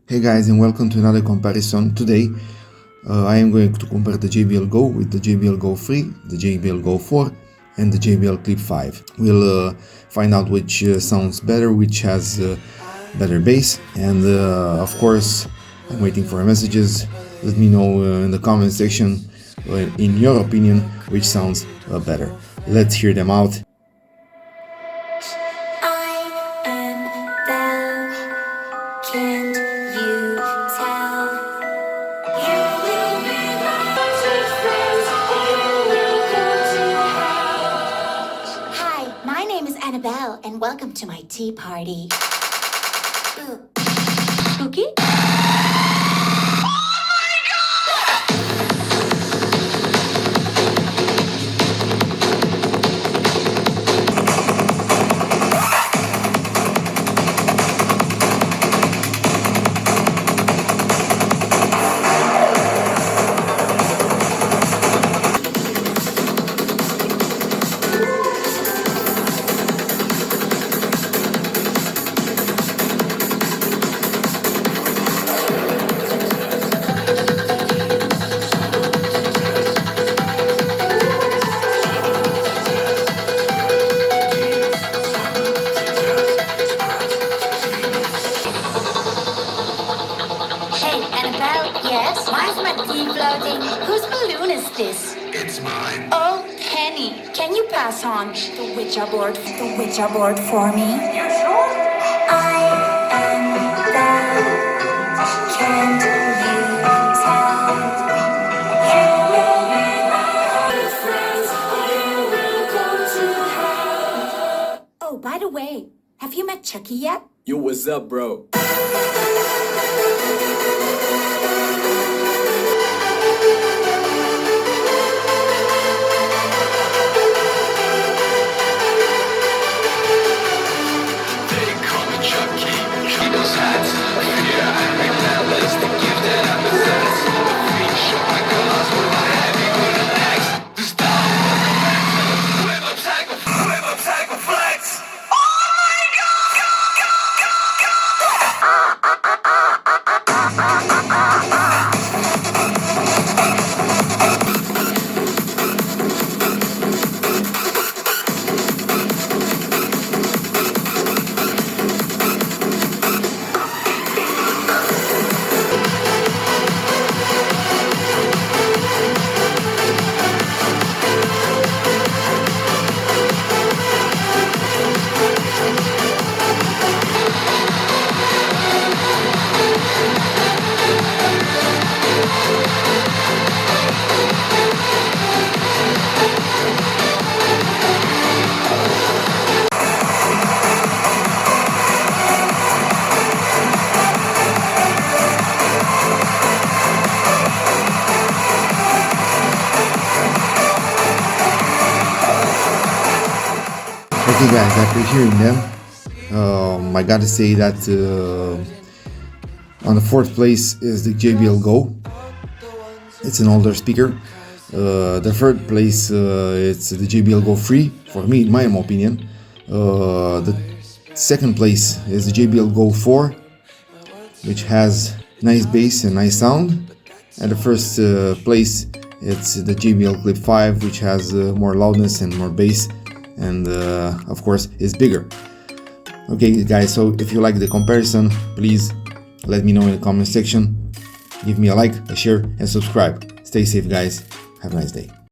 Hey guys, and welcome to another comparison. Today I am going to compare the JBL Go with the JBL Go 3, the JBL Go 4 and the JBL Clip 5. We'll find out which sounds better, which has better bass, and of course I'm waiting for messages. Let me know in the comment section, in your opinion, which sounds better. Let's hear them out. And welcome to my tea party. Spooky? Yes? Why is my tea floating? Whose balloon is this? It's mine. Oh, Penny, can you pass on the Ouija board for me? You sure? I am the can you tell? You will be my friends, you will go to hell. Oh, by the way, have you met Chucky yet? Yo, what's up, bro? Okay guys, after hearing them, I gotta say that on the fourth place is the JBL Go. It's an older speaker. The third place it's the JBL Go 3, for me, in my opinion. The second place is the JBL Go 4, which has nice bass and nice sound. And the first place, it's the JBL Clip 5, which has more loudness and more bass, and of course is bigger. Okay guys, so if you like the comparison, please let me know in the comment section. Give me a like, a share, and subscribe. Stay safe guys, have a nice day.